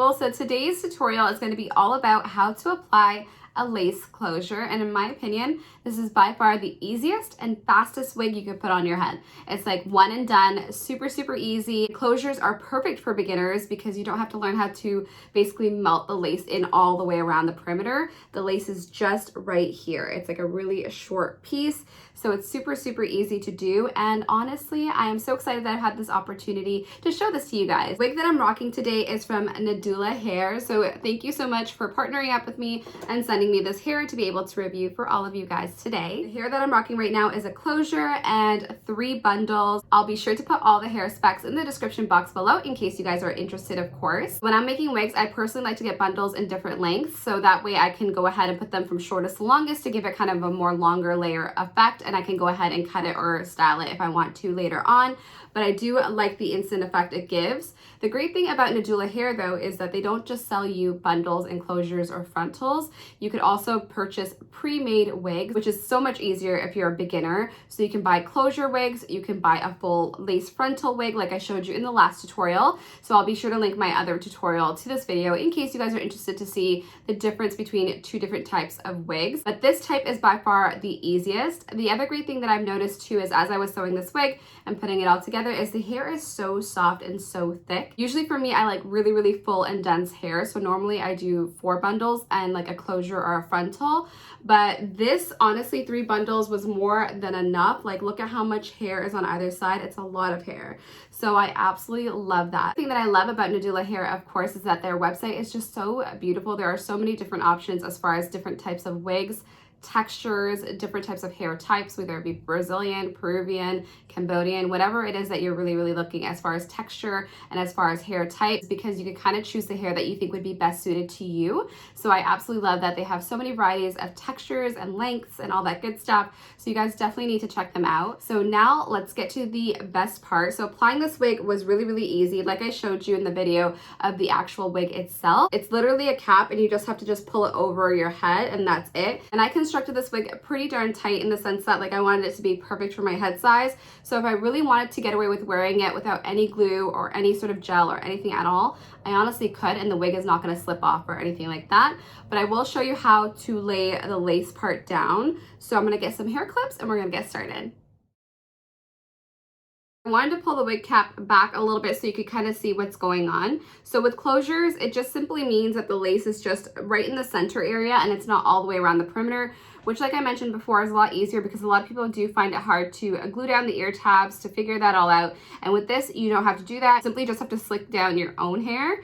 people. So today's tutorial is going to be all about how to apply a lace closure, and in my opinion, this is by far the easiest and fastest wig you could put on your head. It's like one and done, super easy. Closures are perfect for beginners because you don't have to learn how to basically melt the lace in all the way around the perimeter. The lace is just right here. It's like a really short piece, so it's super easy to do. And honestly, I am so excited that I've had this opportunity to show this to you guys. The wig that I'm rocking today is from Nadula Hair, so thank you so much for partnering up with me and sending me this hair to be able to review for all of you guys today. The hair that I'm rocking right now is a closure and 3 bundles. I'll be sure to put all the hair specs in the description box below in case you guys are interested, of course. When I'm making wigs, I personally like to get bundles in different lengths, so that way I can go ahead and put them from shortest to longest to give it kind of a more longer layer effect, and I can go ahead and cut it or style it if I want to later on. But I do like the instant effect it gives. The great thing about Nadula Hair though is that they don't just sell you bundles, enclosures, or frontals. You could also purchase pre-made wigs, which is so much easier if you're a beginner. So you can buy closure wigs, you can buy a full lace frontal wig like I showed you in the last tutorial. So I'll be sure to link my other tutorial to this video in case you guys are interested to see the difference between 2 different types of wigs. But this type is by far the easiest. The other great thing that I've noticed too is as I was sewing this wig and putting it all together is the hair is so soft and so thick. Usually for me, I like really full and dense hair. So normally I do 4 bundles and like a closure or a frontal. But this, honestly, 3 bundles was more than enough. Like look at how much hair is on either side. It's a lot of hair. So I absolutely love that. The thing that I love about Nadula Hair, of course, is that their website is just so beautiful. There are so many different options as far as different types of wigs, textures, different types of hair types, whether it be Brazilian, Peruvian, Cambodian, whatever it is that you're really looking as far as texture and as far as hair types, because you can kind of choose the hair that you think would be best suited to you. So I absolutely love that they have so many varieties of textures and lengths and all that good stuff. So you guys definitely need to check them out. So now let's get to the best part. So applying this wig was really easy. Like I showed you in the video of the actual wig itself. It's literally a cap and you just have to just pull it over your head and that's it. And I constructed this wig pretty darn tight in the sense that like I wanted it to be perfect for my head size. So if I really wanted to get away with wearing it without any glue or any sort of gel or anything at all, I honestly could, and the wig is not going to slip off or anything like that. But I will show you how to lay the lace part down. So I'm going to get some hair clips and we're going to get started. I wanted to pull the wig cap back a little bit so you could kind of see what's going on. So with closures, it just simply means that the lace is just right in the center area and it's not all the way around the perimeter, which like I mentioned before is a lot easier because a lot of people do find it hard to glue down the ear tabs to figure that all out. And with this, you don't have to do that. Simply just have to slick down your own hair.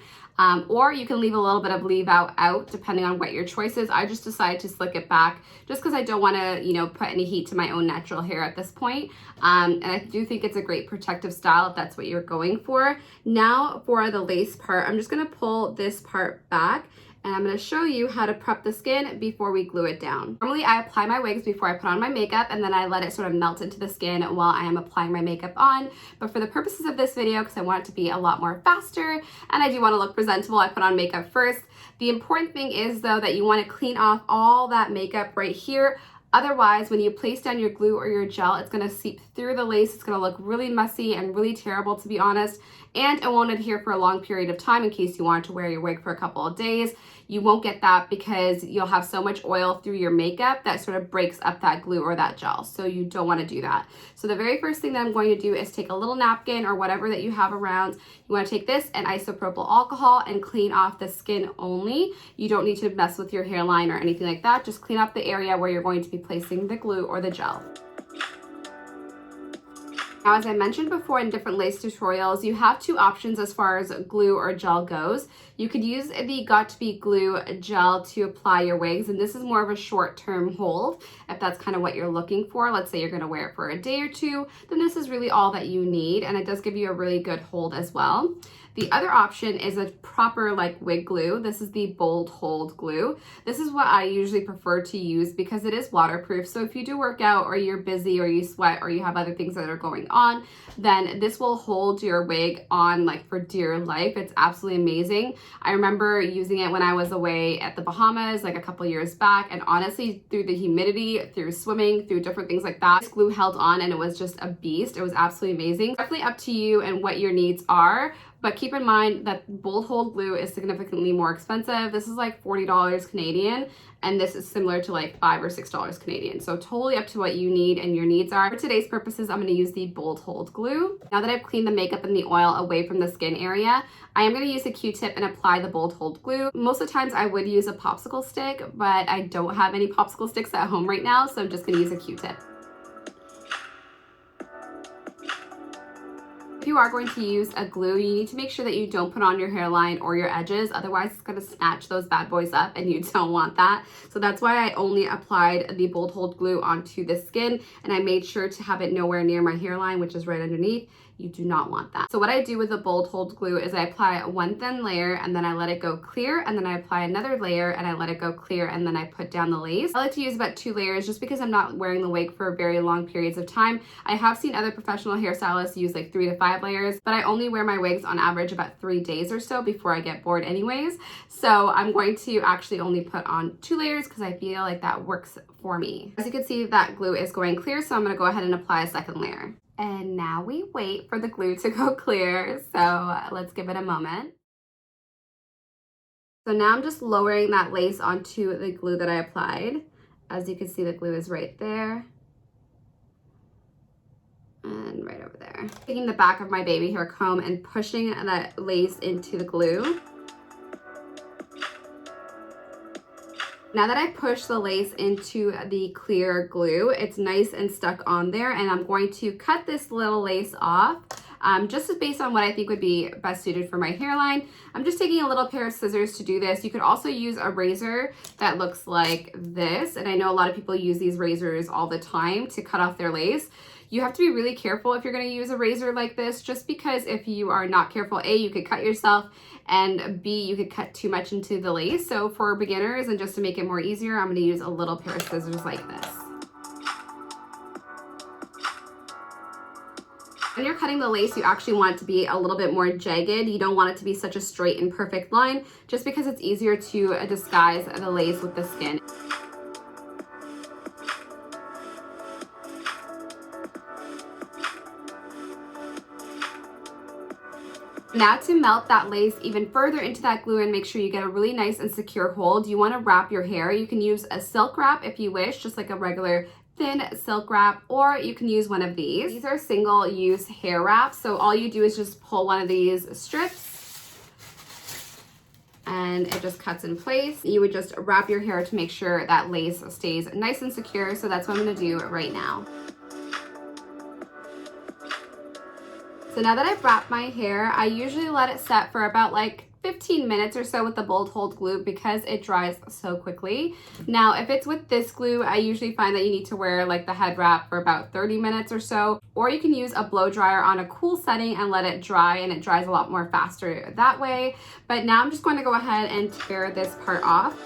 Or you can leave a little bit of leave out depending on what your choice is. I just decided to slick it back just because I don't want to, you know, put any heat to my own natural hair at this point. And I do think it's a great protective style if that's what you're going for. Now for the lace part, I'm just going to pull this part back. And I'm going to show you how to prep the skin before we glue it down. Normally I apply my wigs before I put on my makeup and then I let it sort of melt into the skin while I am applying my makeup on. But for the purposes of this video, because I want it to be a lot more faster and I do want to look presentable, I put on makeup first. The important thing is though that you want to clean off all that makeup right here. Otherwise, when you place down your glue or your gel, it's going to seep through the lace. It's going to look really messy and really terrible, to be honest. And it won't adhere for a long period of time in case you want to wear your wig for a couple of days. You won't get that because you'll have so much oil through your makeup that sort of breaks up that glue or that gel. So you don't want to do that. So the very first thing that I'm going to do is take a little napkin or whatever that you have around. You want to take this and isopropyl alcohol and clean off the skin only. You don't need to mess with your hairline or anything like that. Just clean up the area where you're going to be placing the glue or the gel. Now, as I mentioned before in different lace tutorials, you have 2 options as far as glue or gel goes. You could use the Got2b glue gel to apply your wigs, and this is more of a short-term hold. If that's kind of what you're looking for, let's say you're going to wear it for a day or 2, then this is really all that you need, and it does give you a really good hold as well. The other option is a proper like wig glue. This is the Bold Hold glue. This is what I usually prefer to use because it is waterproof. So if you do work out or you're busy or you sweat or you have other things that are going on, then this will hold your wig on like for dear life. It's absolutely amazing. I remember using it when I was away at the Bahamas like a couple years back, and honestly through the humidity, through swimming, through different things like that, this glue held on and it was just a beast. It was absolutely amazing. Definitely up to you and what your needs are. But keep in mind that bolt hold glue is significantly more expensive. This is like $40 Canadian, and this is similar to like $5 or $6 Canadian. So totally up to what you need and your needs are. For today's purposes, I'm gonna use the bolt hold glue. Now that I've cleaned the makeup and the oil away from the skin area, I am gonna use a Q-tip and apply the bolt hold glue. Most of the times I would use a popsicle stick, but I don't have any popsicle sticks at home right now, so I'm just gonna use a Q-tip. If you are going to use a glue, you need to make sure that you don't put on your hairline or your edges, otherwise it's going to snatch those bad boys up and you don't want that. So that's why I only applied the bolt hold glue onto the skin, and I made sure to have it nowhere near my hairline, which is right underneath. You do not want that. So what I do with the bolt hold glue is I apply one thin layer and then I let it go clear, and then I apply another layer and I let it go clear, and then I put down the lace. I like to use about 2 layers just because I'm not wearing the wig for very long periods of time. I have seen other professional hairstylists use like 3 to 5 layers, but I only wear my wigs on average about 3 days or so before I get bored anyways. So I'm going to actually only put on 2 layers because I feel like that works for me. As you can see, that glue is going clear, so I'm gonna go ahead and apply a second layer. And now we wait for the glue to go clear, so let's give it a moment. So now I'm just lowering that lace onto the glue that I applied. As you can see, the glue is right there. And right over there. Taking the back of my baby hair comb and pushing that lace into the glue. Now that I push the lace into the clear glue, it's nice and stuck on there, and I'm going to cut this little lace off just based on what I think would be best suited for my hairline. I'm just taking a little pair of scissors to do this. You could also use a razor that looks like this, and I know a lot of people use these razors all the time to cut off their lace. You have to be really careful if you're going to use a razor like this, just because if you are not careful, A, you could cut yourself, and B, you could cut too much into the lace. So for beginners and just to make it more easier, I'm going to use a little pair of scissors like this. When you're cutting the lace, you actually want it to be a little bit more jagged. You don't want it to be such a straight and perfect line, just because it's easier to disguise the lace with the skin. Now to melt that lace even further into that glue and make sure you get a really nice and secure hold, you want to wrap your hair. You can use a silk wrap if you wish, just like a regular thin silk wrap, or you can use one of these. These are single-use hair wraps, so all you do is just pull one of these strips and it just cuts in place. You would just wrap your hair to make sure that lace stays nice and secure, so that's what I'm going to do right now. So now that I've wrapped my hair, I usually let it set for about like 15 minutes or so with the bolt hold glue because it dries so quickly. Now, if it's with this glue, I usually find that you need to wear like the head wrap for about 30 minutes or so, or you can use a blow dryer on a cool setting and let it dry, and it dries a lot more faster that way. But now I'm just going to go ahead and tear this part off.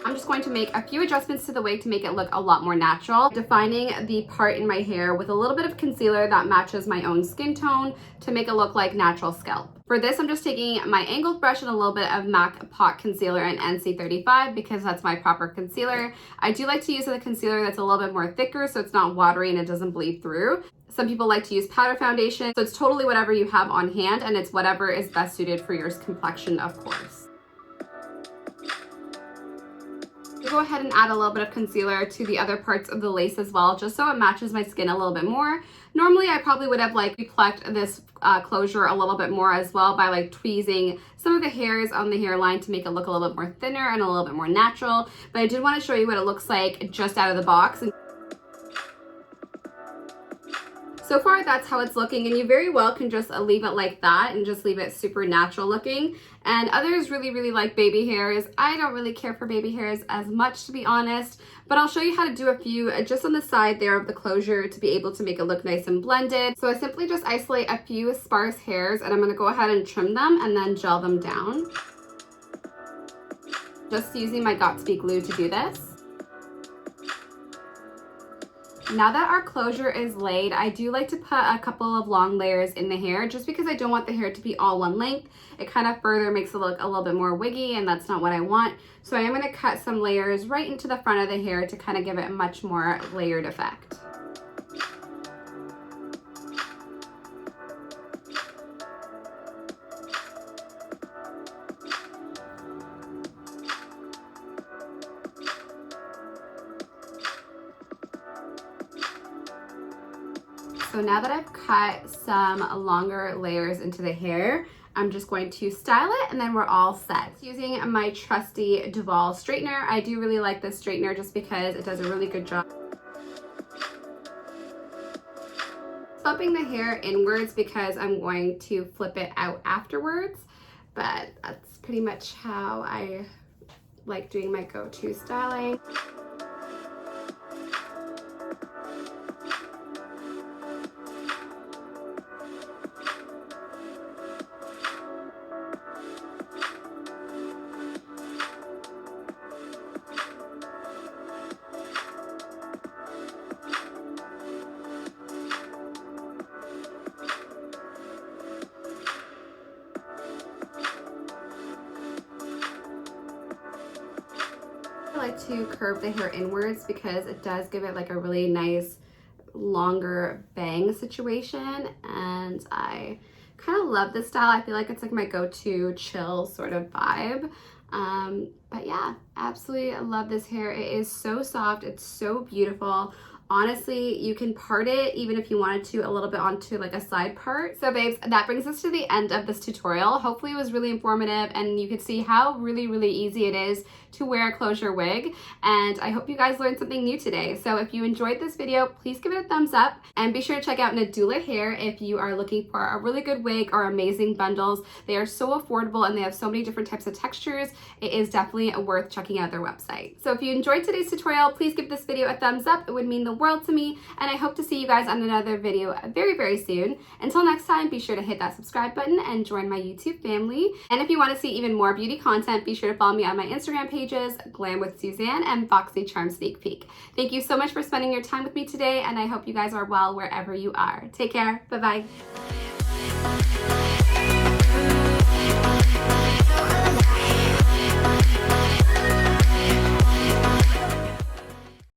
I'm just going to make a few adjustments to the wig to make it look a lot more natural. Defining the part in my hair with a little bit of concealer that matches my own skin tone to make it look like natural scalp. For this, I'm just taking my angled brush and a little bit of MAC Pot Concealer and NC35 because that's my proper concealer. I do like to use a concealer that's a little bit more thicker so it's not watery and it doesn't bleed through. Some people like to use powder foundation, so it's totally whatever you have on hand, and it's whatever is best suited for your complexion, of course. Go ahead and add a little bit of concealer to the other parts of the lace as well, just so it matches my skin a little bit more. Normally, I probably would have like replucked this closure a little bit more as well by like tweezing some of the hairs on the hairline to make it look a little bit more thinner and a little bit more natural. But I did want to show you what it looks like just out of the box. So far, that's how it's looking, and you very well can just leave it like that and just leave it super natural looking. And others really like baby hairs. I don't really care for baby hairs as much, to be honest, but I'll show you how to do a few just on the side there of the closure to be able to make it look nice and blended. So I simply just isolate a few sparse hairs, and I'm going to go ahead and trim them and then gel them down. Just using my Got2b glue to do this. Now that our closure is laid, I do like to put a couple of long layers in the hair just because I don't want the hair to be all one length. It kind of further makes it look a little bit more wiggy, and that's not what I want. So I am going to cut some layers right into the front of the hair to kind of give it a much more layered effect. So now that I've cut some longer layers into the hair, I'm just going to style it and then we're all set. Using my trusty Duval straightener. I do really like this straightener just because it does a really good job. Flipping the hair inwards because I'm going to flip it out afterwards, but that's pretty much how I like doing my go-to styling. I like to curve the hair inwards because it does give it like a really nice longer bang situation, and I kind of love this style. I feel like it's like my go-to chill sort of vibe. But yeah, absolutely love this hair. It is so soft, it's so beautiful. Honestly, you can part it even if you wanted to a little bit onto like a side part. So babes, that brings us to the end of this tutorial. Hopefully it was really informative and you could see how really easy it is to wear a closure wig. And I hope you guys learned something new today. So if you enjoyed this video, please give it a thumbs up and be sure to check out Nadula Hair if you are looking for a really good wig or amazing bundles. They are so affordable and they have so many different types of textures. It is definitely worth checking out their website. So if you enjoyed today's tutorial, please give this video a thumbs up. It would mean the world to me, and I hope to see you guys on another video very soon. Until next time, be sure to hit that subscribe button and join my YouTube family. And if you want to see even more beauty content, be sure to follow me on my Instagram pages, Glam with Suzanne and BOXYCHARM Sneak Peek. Thank you so much for spending your time with me today, and I hope you guys are well wherever you are. Take care. Bye-bye.